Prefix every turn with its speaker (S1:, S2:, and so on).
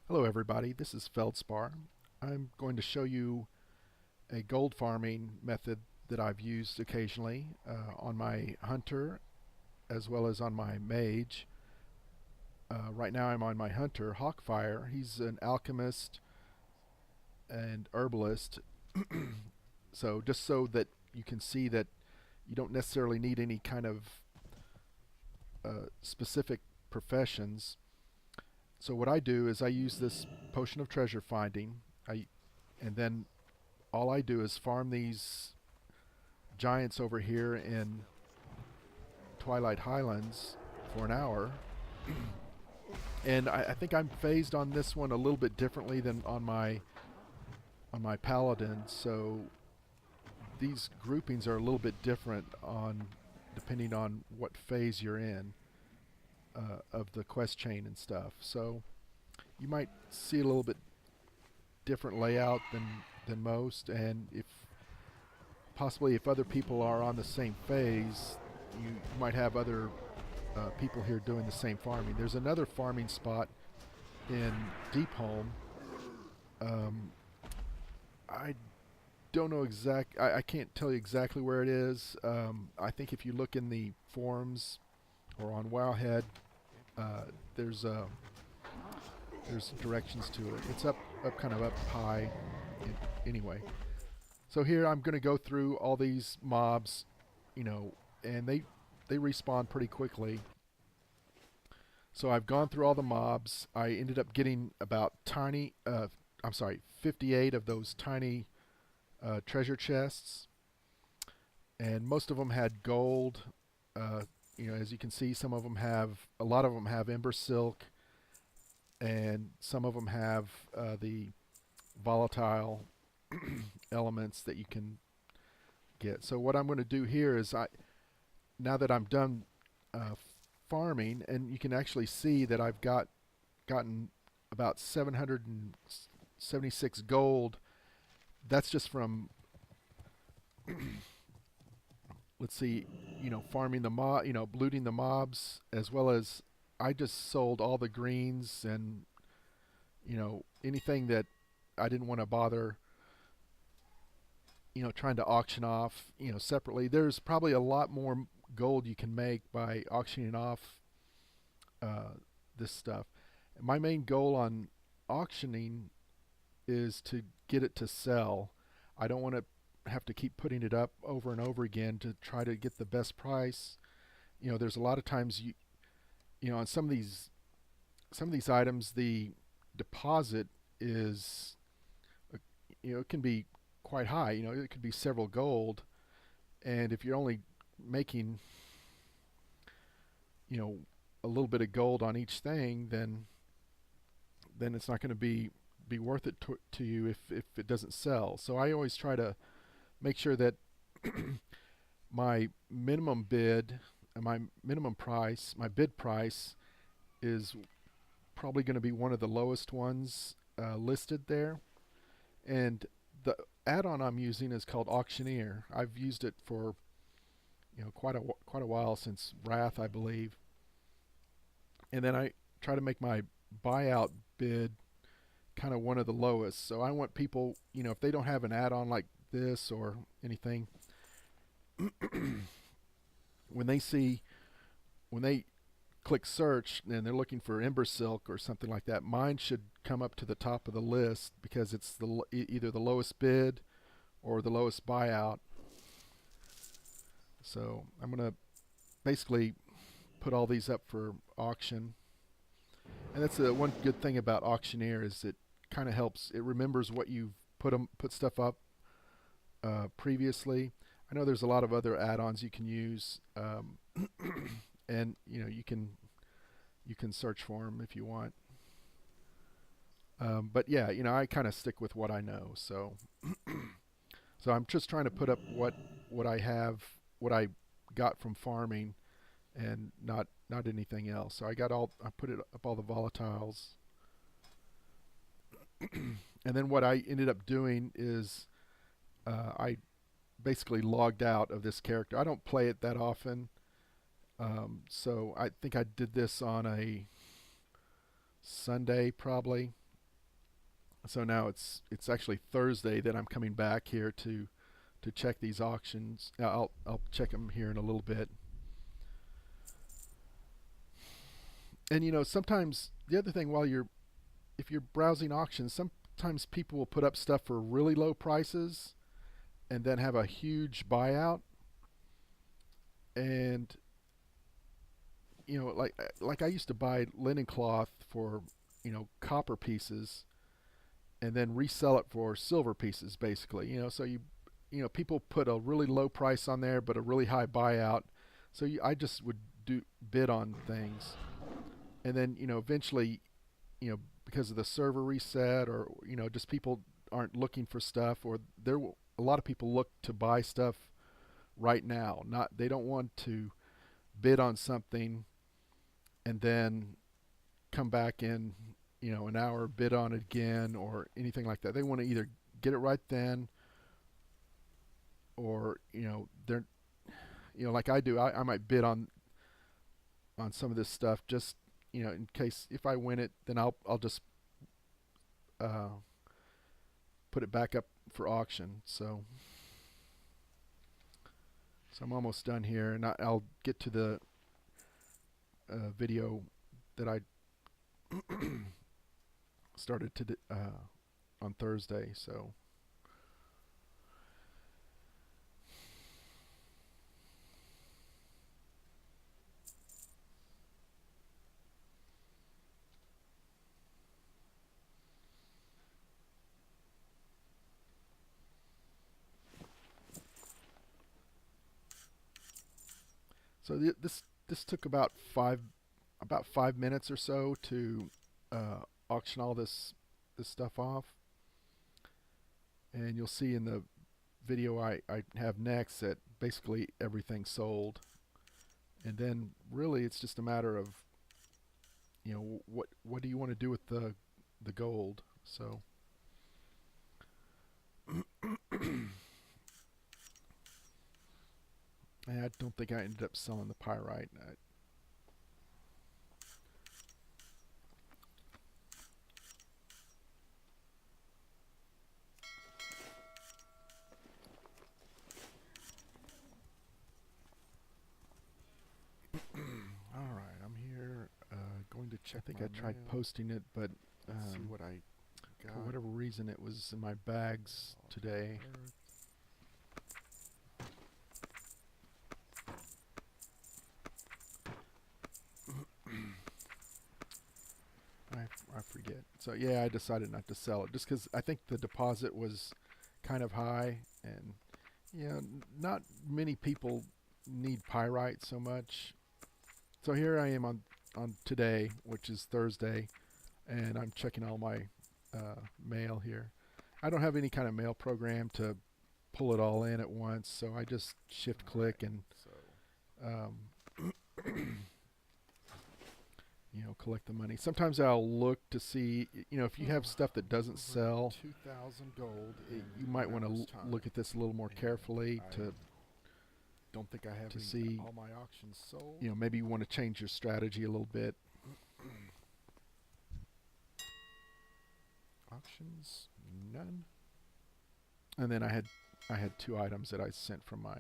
S1: Hello everybody, this is Feldspar. I'm going to show you a gold farming method that I've used occasionally on my hunter as well as on my mage. Right now I'm on my hunter, Hawkfire. He's an alchemist and herbalist. So just so that you can see that you don't necessarily need any kind of specific professions. So what I do is I use this potion of treasure finding, and then all I do is farm these giants over here in Twilight Highlands for an hour. And I think I'm phased on this one a little bit differently than on my paladin. So these groupings are a little bit different on depending on what phase you're in of the quest chain and stuff. So you might see a little bit different layout than most, and if possibly if other people are on the same phase, you might have other people here doing the same farming. There's another farming spot in Deepholm. Um, I don't know I can't tell you exactly where it is. I think if you look in the forums or on Wowhead, uh, there's uh, there's directions to it. It's up kind of up high. Anyway, so here I'm going to go through all these mobs, and they respawn pretty quickly. So I've gone through all the mobs. I ended up getting about 58 of those tiny treasure chests, and most of them had gold. As you can see, a lot of them have ember silk, and some of them have the volatile elements that you can get. So what I'm going to do here is now that I'm done uh, farming, and you can actually see that I've gotten about 776 gold. That's just from let's see, farming the looting the mobs, as well as I just sold all the greens and anything that I didn't want to bother trying to auction off separately. There's probably a lot more gold you can make by auctioning off uh, this stuff. My main goal on auctioning is to get it to sell. I don't want to have to keep putting it up over and over again to try to get the best price. There's a lot of times on some of these items, the deposit is it can be quite high. It could be several gold, and if you're only making you know a little bit of gold on each thing, then it's not going to be worth it to you if it doesn't sell. So I always try to make sure that my minimum bid, my minimum price, my bid price is probably going to be one of the lowest ones listed there. And the add-on I'm using is called Auctioneer. I've used it for quite a while, since Wrath, I believe. And then I try to make my buyout bid kind of one of the lowest. So I want people, if they don't have an add-on like this or anything, when they see when they click search and they're looking for Ember Silk or something like that, mine should come up to the top of the list because it's either the lowest bid or the lowest buyout. So I'm going to basically put all these up for auction. And that's the one good thing about Auctioneer is it kind of helps. It remembers what you've put stuff up previously. I know there's a lot of other add-ons you can use, and you can search for them if you want. But yeah, I kind of stick with what I know. So I'm just trying to put up what I have, what I got from farming, and not anything else. So I put it up all the volatiles, and then what I ended up doing is I basically logged out of this character. I don't play it that often, so I think I did this on a Sunday probably, So now it's actually Thursday that I'm coming back here to check these auctions. I'll check them here in a little bit. And sometimes the other thing, if you're browsing auctions, sometimes people will put up stuff for really low prices and then have a huge buyout. And like I used to buy linen cloth for copper pieces and then resell it for silver pieces, basically. So people put a really low price on there but a really high buyout. So I just would do bid on things, and then eventually, because of the server reset, or just people aren't looking for stuff, or a lot of people look to buy stuff right now. Not They don't want to bid on something and then come back in an hour, bid on it again, or anything like that. They want to either get it right then, or they're like I do. I might bid on some of this stuff, just in case if I win it, then I'll just uh, put it back up for auction. So I'm almost done here, and I'll get to the video that I started on Thursday. So this took about 5 minutes or so to auction all this stuff off, and you'll see in the video I have next that basically everything's sold, and then really it's just a matter of what do you want to do with the gold. So I don't think I ended up selling the pyrite. All right, I'm here. Going to check. I think I tried posting it, but see what I got. For whatever reason, it was in my bags today. I forget. So yeah, I decided not to sell it just because I think the deposit was kind of high, and not many people need pyrite so much. So here I am on today, which is Thursday, and I'm checking all my mail here. I don't have any kind of mail program to pull it all in at once, so I just shift click and collect the money. Sometimes I'll look to see, if you have stuff that doesn't sell, 2,000 gold, you might want to look at this a little more carefully to don't think I have to see all my auctions sold. Maybe you want to change your strategy a little bit. Auctions, none. And then I had 2 items that I sent from my